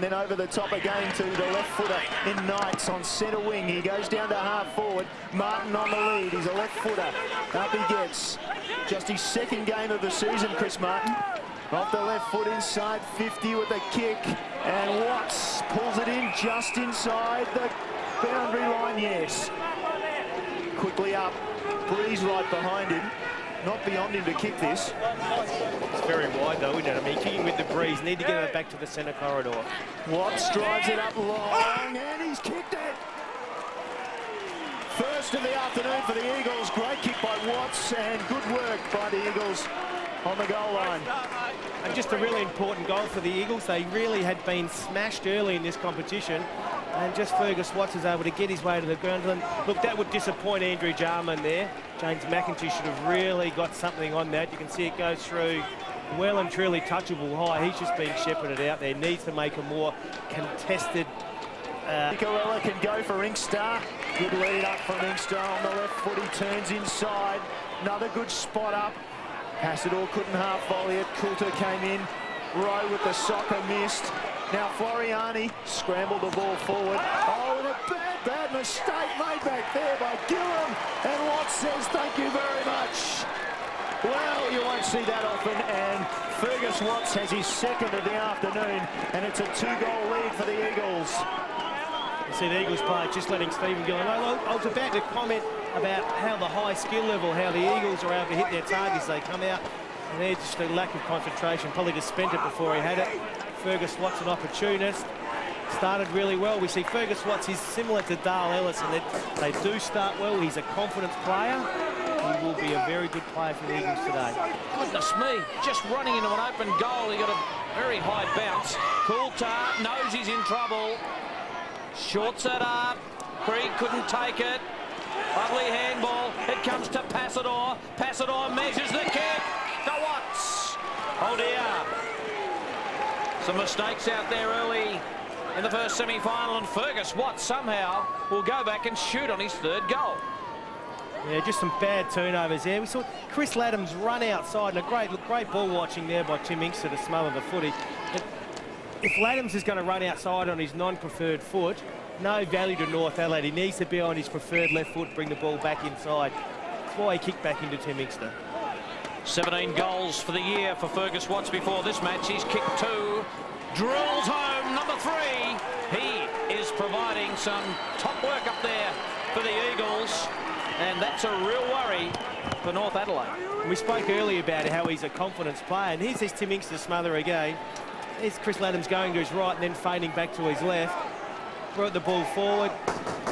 then over the top again to the left footer in Knights on centre wing. He goes down to half forward. Martin on the lead. He's a left footer. Up he gets. Just his second game of the season, Chris Martin. Off the left foot inside 50 with a kick. And Watts pulls it in just inside the boundary line, yes. Quickly up. Breeze right behind him. Not beyond him to kick this. It's very wide though, isn't it? I mean, kicking with the breeze, need to get it back to the centre corridor. Watts drives it up long and he's kicked it. First of the afternoon for the Eagles. Great kick by Watts and good work by the Eagles on the goal line. And just a really important goal for the Eagles. They really had been smashed early in this competition. And just Fergus Watts is able to get his way to the ground. And look, that would disappoint Andrew Jarman there. James McIntyre should have really got something on that. You can see it goes through well and truly touchable high. He's just being shepherded out there. Needs to make a more contested... Nicorella can go for Inkster. Good lead up from Inkster on the left foot. He turns inside. Another good spot up. Passador couldn't half volley it. Coulter came in. Rowe with the soccer missed. Now Floriani scrambled the ball forward. Oh, and a bad mistake made back there by Gillam. And Watts says thank you very much. Well, you won't see that often. And Fergus Watts has his second of the afternoon. And it's a 2-goal lead for the Eagles. You see the Eagles player just letting Stephen Gillam. I was about to comment about how the high skill level, how the Eagles are able to hit their targets. They come out and they're just a lack of concentration. Probably just spent it before he had it. Fergus Watts, an opportunist, started really well. We see Fergus Watts is similar to Dale Ellis, and they do start well. He's a confidence player. He will be a very good player for the Eagles today. Goodness me, just running into an open goal. He got a very high bounce. Coulter knows he's in trouble. Shorts it up. Creed couldn't take it. Lovely handball. It comes to Passador. Passador measures the kick. To Watts. Oh dear. Some mistakes out there early in the first semi-final, and Fergus Watts somehow will go back and shoot on his third goal. Yeah, just some bad turnovers there. We saw Chris Laddams run outside, and a great ball watching there by Tim Inkster to smother the footy. If Laddams is going to run outside on his non-preferred foot, no value to North Adelaide. He needs to be on his preferred left foot, bring the ball back inside. That's why he kicked back into Tim Inkster. 17 goals for the year for Fergus Watts before this match. He's kicked 2, drills home number 3. He is providing some top work up there for the Eagles, and that's a real worry for North Adelaide. We spoke earlier about how he's a confidence player, and here's this Tim Inkster smother again. Here's Chris Laddams going to his right and then fading back to his left. Brought the ball forward.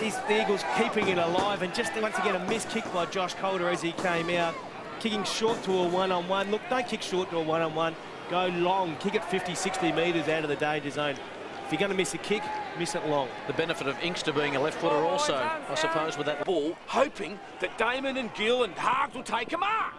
The Eagles keeping it alive, and just once again a missed kick by Josh Coulter as he came out. Kicking short to a one-on-one. Look, don't kick short to a one-on-one. Go long. Kick it 50, 60 metres out of the danger zone. If you're going to miss a kick, miss it long. The benefit of Inkster being a left footer also, I suppose, with that ball, hoping that Damon and Gill and Hargs will take a mark.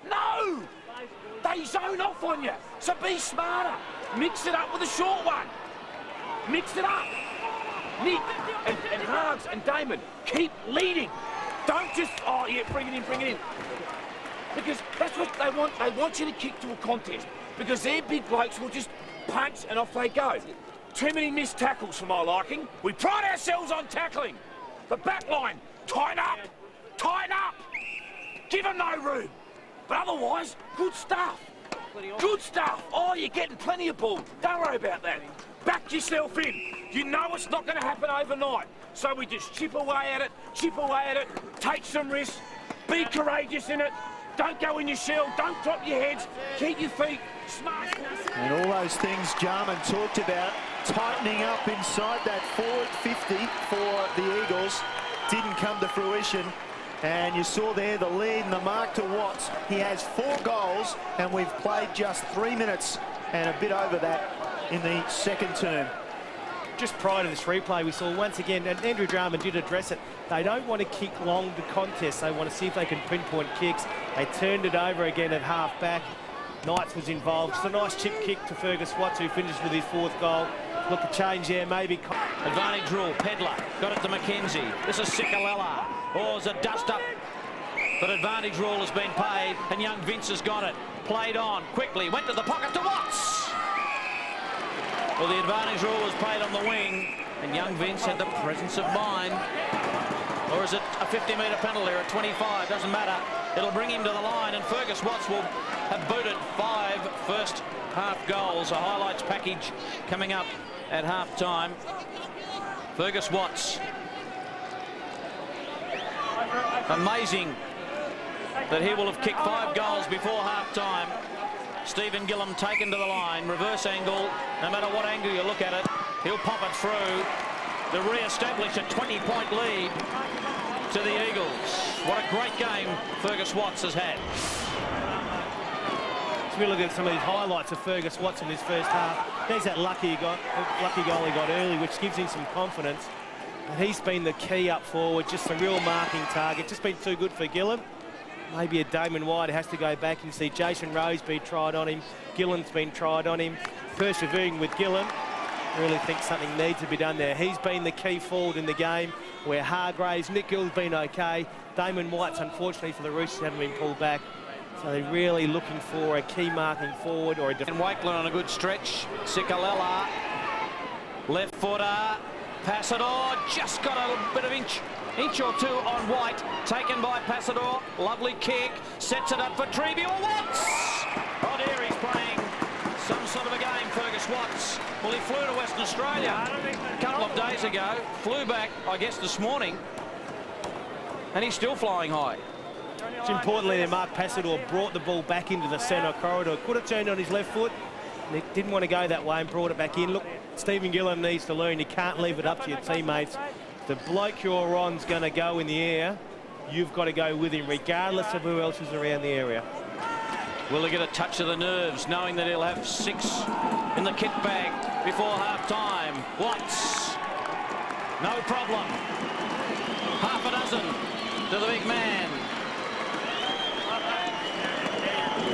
No! They zone off on you, so be smarter. Mix it up with a short one. Mix it up. Nick and Hargs and Damon, keep leading. Don't just, oh yeah, bring it in. Because that's what they want. They want you to kick to a contest. Because their big blokes will just punch and off they go. Too many missed tackles for my liking. We pride ourselves on tackling. The back line, tighten up. Give them no room. But otherwise, good stuff. Oh, you're getting plenty of ball. Don't worry about that. Back yourself in. You know it's not going to happen overnight. So we just chip away at it, take some risks, be courageous in it. Don't go in your shell, don't drop your heads, keep your feet smart. And all those things Jarman talked about, tightening up inside that forward 50 for the Eagles, didn't come to fruition. And you saw there the lead and the mark to Watts. He has 4 goals, and we've played just 3 minutes and a bit over that in the second term. Just prior to this replay, we saw once again, and Andrew Jarman did address it, they don't want to kick long to contest. They want to see if they can pinpoint kicks. They turned it over again at half back. Knights was involved. Just a nice chip kick to Fergus Watts, who finished with his 4th goal. Look, a change there, maybe. Advantage rule, Pedler, got it to McKenzie. This is Sikalella. Oh, it's a dust-up. But advantage rule has been paid, and young Vince has got it. Played on, quickly, went to the pocket to Watts. Well, the advantage rule was played on the wing, and young Vince had the presence of mind. Or is it a 50-metre penalty or a 25? Doesn't matter. It'll bring him to the line, and Fergus Watts will have booted 5 first-half goals. A highlights package coming up at half-time. Fergus Watts. Amazing that he will have kicked 5 goals before half-time. Stephen Gillam taken to the line, reverse angle. No matter what angle you look at it, he'll pop it through to re-establish a 20-point lead to the Eagles. What a great game Fergus Watts has had. As we look at some of these highlights of Fergus Watts in this first half, there's that lucky goal he got early, which gives him some confidence. And he's been the key up forward, just a real marking target. Just been too good for Gillam. Maybe a Damon White has to go back and see Jason Rose be tried on him. Gillam's been tried on him. Persevering with Gillam. Really think something needs to be done there. He's been the key forward in the game, where Hargraves, Nick Gill's been okay. Damon White's, unfortunately for the Roosters, haven't been pulled back. So they're really looking for a key marking forward or a... And Wakeland on a good stretch. Sikalala, left footer. Passador just got a bit of inch or two on White. Taken by Passador. Lovely kick. Sets it up for Trevill. Watts! Oh dear, he's playing some sort of a game, Fergus Watts. Well, he flew to Western Australia a couple of days ago. Flew back, I guess, this morning. And he's still flying high. It's importantly that Mark Passador brought the ball back into the centre corridor. Could have turned on his left foot. He didn't want to go that way and brought it back in. Look, Stephen Gillam needs to learn. You can't leave it up to your teammates. The bloke you're on's going to go in the air. You've got to go with him, regardless of who else is around the area. Will he get a touch of the nerves, knowing that he'll have 6 in the kit bag before half-time? Watts. No problem. Half a dozen to the big man.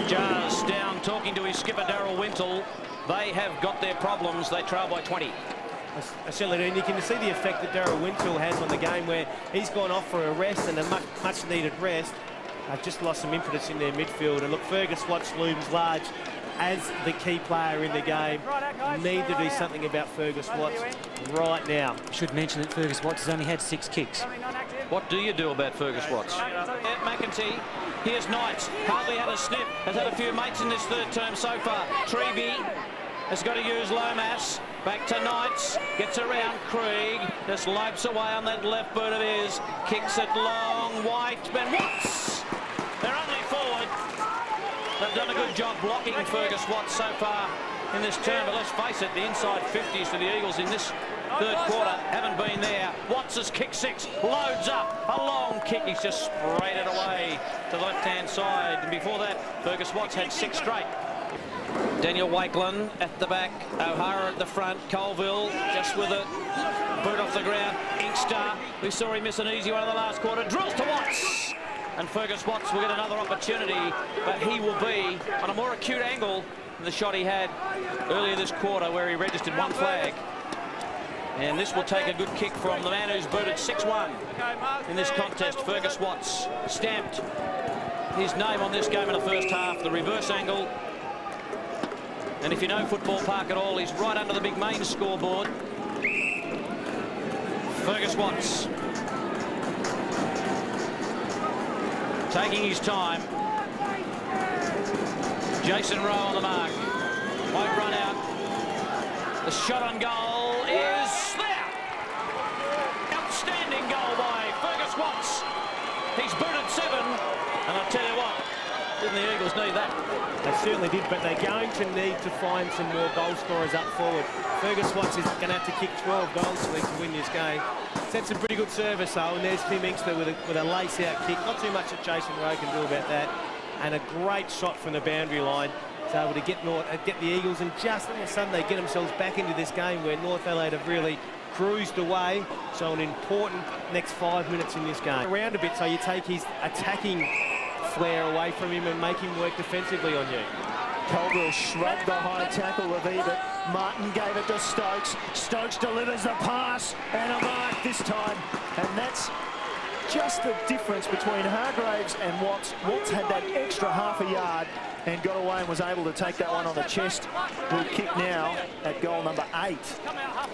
Jars down, talking to his skipper, Darryl Wintle. They have got their problems. They trail by 20. I certainly do. And you can see the effect that Darryl Wintle has on the game, where he's gone off for a rest, and a much needed rest. I've just lost some impetus in their midfield. And look, Fergus Watts looms large as the key player in the game. Need to do something about Fergus Watts right now. Should mention that Fergus Watts has only had 6 kicks. What do you do about Fergus Watts? McEntee, here's Knights. Hardly had a sniff. Has had a few mates in this third term so far. Trevi has got to use Lomas. Back to Knights. Gets around Krieg. Just lopes away on that left boot of his. Kicks it long. White. Ben Watts. They're only forward. They've done a good job blocking Fergus Watts so far in this term. But let's face it, the inside 50s for the Eagles in this third quarter haven't been there. Watts has kicked 6. Loads up. A long kick. He's just sprayed it away to the left-hand side. And before that, Fergus Watts had 6 straight. Daniel Wakeland at the back, O'Hara at the front, Colville just with it, boot off the ground, Inkster, we saw him miss an easy one in the last quarter, drills to Watts, and Fergus Watts will get another opportunity, but he will be on a more acute angle than the shot he had earlier this quarter, where he registered 1 flag. And this will take a good kick from the man who's booted 6-1 in this contest. Fergus Watts stamped his name on this game in the first half. The reverse angle. And if you know Football Park at all, he's right under the big main scoreboard. Fergus Watts. Taking his time. Jason Rowe on the mark. Won't run out. The shot on goal is there. Outstanding goal by Fergus Watts. He's booted 7. And I'll tell you what, didn't the Eagles need that? They certainly did, but they're going to need to find some more goal scorers up forward. Fergus Watts is going to have to kick 12 goals so he can win this game. That's a pretty good service, though, and there's Tim Inkster with a lace-out kick. Not too much that Jason Rowe can do about that. And a great shot from the boundary line. He's able to get the Eagles, and just all of a sudden they get themselves back into this game where North Adelaide have really cruised away. So an important next 5 minutes in this game. Around a bit, so you take his attacking flair away from him and make him work defensively on you. Colville shrugged the high tackle of Ebert. Martin gave it to Stokes. Stokes delivers the pass and a mark this time. And that's just the difference between Hargraves and Watts. Watts had that extra half a yard and got away and was able to take that one on the chest. Will kick now at goal number 8.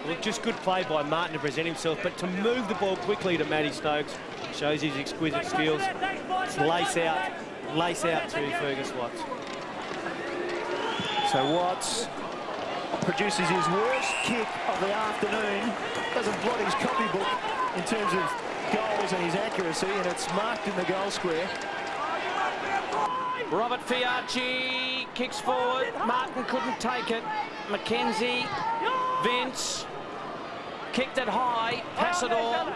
Well, just good play by Martin to present himself, but to move the ball quickly to Matty Stokes shows his exquisite skills. It's lace out to Fergus Watts. So Watts produces his worst kick of the afternoon. Doesn't blot his copybook in terms of goals and his accuracy, and it's marked in the goal square. Robert Fiacci kicks forward. Martin couldn't take it. Mackenzie, Vince, kicked it high. Passador.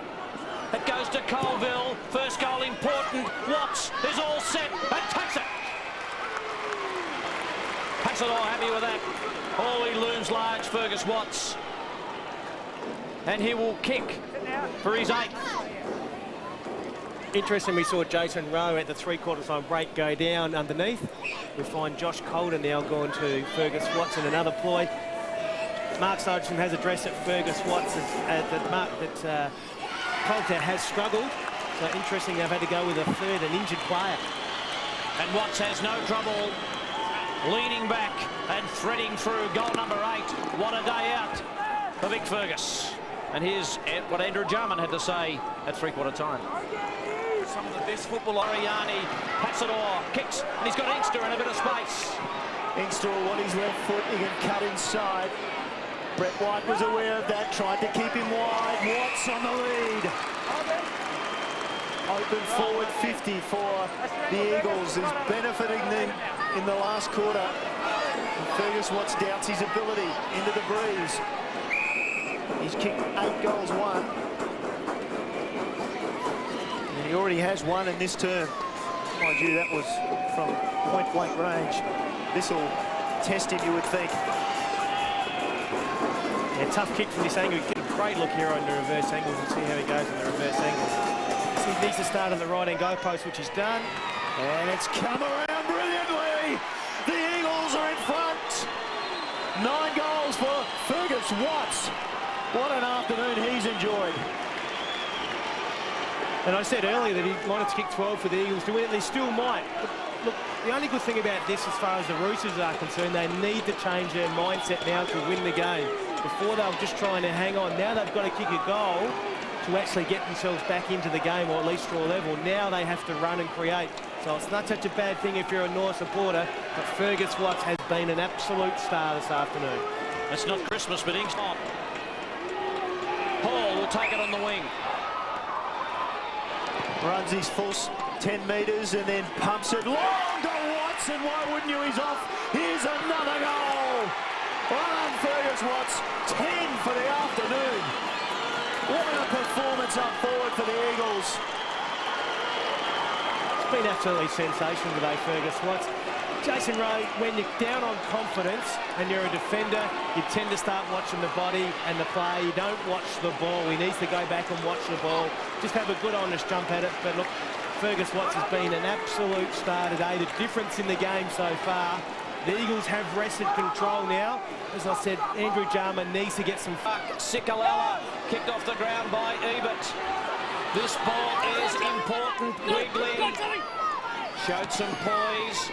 It goes to Colville. First goal important. Watts is all set and takes it. Passador happy with that. Oh, he looms large, Fergus Watts. And he will kick for his 8th. Interesting, we saw Jason Rowe at the three-quarter time break go down underneath. We find Josh Calder now going to Fergus Watts in another ploy. Mark Sargent has addressed that Fergus Watts that Calder has struggled. So interesting, they've had to go with a third, an injured player. And Watts has no trouble leaning back and threading through goal number 8. What a day out for Vic Fergus. And here's what Andrew Jarman had to say at three-quarter time. Some of the best football. Ariani, Passador kicks, and he's got Inkster in a bit of space. Inkster will want his left foot. He can cut inside. Brett White was aware of that, tried to keep him wide. Watts on the lead. Open forward 50 for the Eagles, is benefiting them in the last quarter. And Fergus Watts doubts his ability into the breeze. He's kicked 8 goals, 1. And he already has 1 in this term. Mind you, that was from point-blank range. This will test him, you would think. Yeah, tough kick from this angle. You get a great look here on the reverse angle. We'll see how he goes on the reverse angle. So he needs to start on the right-hand goal post, which he's done. And it's come around brilliantly. The Eagles are in front. 9 goals for Fergus Watts. What an afternoon he's enjoyed. And I said earlier that he wanted to kick 12 for the Eagles to win it. They still might. But look, the only good thing about this, as far as the Roosters are concerned, they need to change their mindset now to win the game. Before they were just trying to hang on. Now they've got to kick a goal to actually get themselves back into the game, or at least draw level. Now they have to run and create. So it's not such a bad thing if you're a North supporter, but Fergus Watts has been an absolute star this afternoon. It's not Christmas, but Ink's on. Hall will take it on the wing. Runs his full 10 metres and then pumps it long to Watts, and why wouldn't you? He's off. Here's another goal. Well done, Fergus Watts. 10 for the afternoon. What a performance up forward for the Eagles. It's been absolutely sensational today, Fergus Watts. Jason Rowe, when you're down on confidence and you're a defender, you tend to start watching the body and the play. You don't watch the ball. He needs to go back and watch the ball. Just have a good, honest jump at it. But look, Fergus Watts has been an absolute star today. The difference in the game so far. The Eagles have wrested control now. As I said, Andrew Jarman needs to get some... Sikalala kicked off the ground by Ebert. This ball is important. Wiggling. Showed some poise.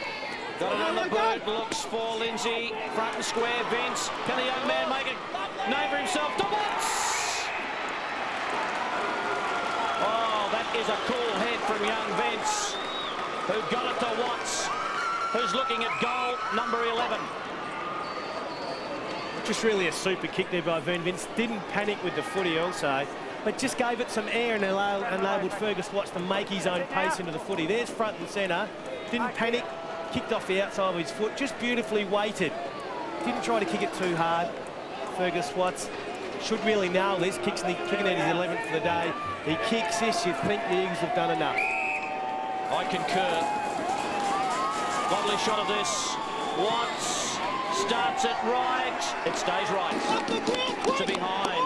Got it on the boot. Looks for Lindsay. Front and square. Vince. Can the young man make a name for himself? To Watts! Oh, that is a cool head from young Vince, who got it to Watts, who's looking at goal number 11. Just really a super kick there by Vern Vince. Didn't panic with the footy also, but just gave it some air and enabled Fergus Watts to make his own pace into the footy. There's front and centre. Didn't panic. Kicked off the outside of his foot. Just beautifully weighted. Didn't try to kick it too hard. Fergus Watts should really nail this. Kicking at his 11th for the day. He kicks this. You'd think the Eagles have done enough. I concur. Lovely shot of this. Watts starts it right. It stays right. To behind.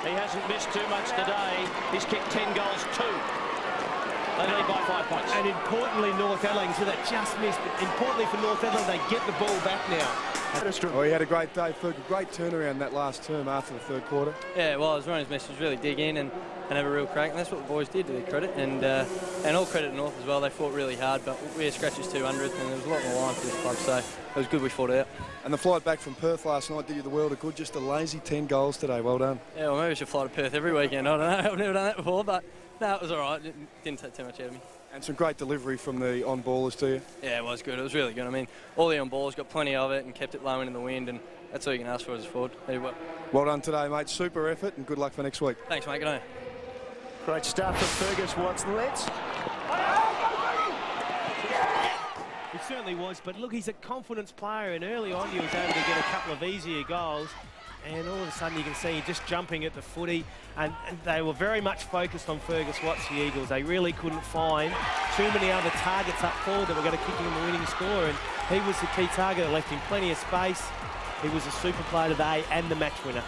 He hasn't missed too much today. He's kicked 10 goals, 2. They lead by 5 points. And importantly, North Adelaide, so that just missed. But importantly for North Adelaide, they get the ball back now. Oh, he had a great day, Fergus. Great turnaround that last term after the third quarter. Yeah, well, his running message was really dig in and have a real crack, and that's what the boys did, to their credit, and all credit to North as well. They fought really hard, but we had scratches 200th, and there was a lot more line for this club, so it was good we fought out. And the flight back from Perth last night did you the world of good. Just a lazy 10 goals today. Well done. Yeah, well, maybe I should fly to Perth every weekend. I don't know. I've never done that before, but no, it was all right. It didn't take too much out of me. And some great delivery from the on-ballers to you. Yeah, it was good. It was really good. I mean, all the on-ballers got plenty of it and kept it low in the wind, and that's all you can ask for as a forward. Well done today, mate. Super effort, and good luck for next week. Thanks, mate. Good night. Great start for Fergus Watson. He certainly was, but look, he's a confidence player, and early on he was able to get a couple of easier goals, and all of a sudden you can see just jumping at the footy, and they were very much focused on Fergus Watson, the Eagles. They really couldn't find too many other targets up forward that were going to kick him the winning score, and he was the key target that left him plenty of space. He was a super player today and the match winner.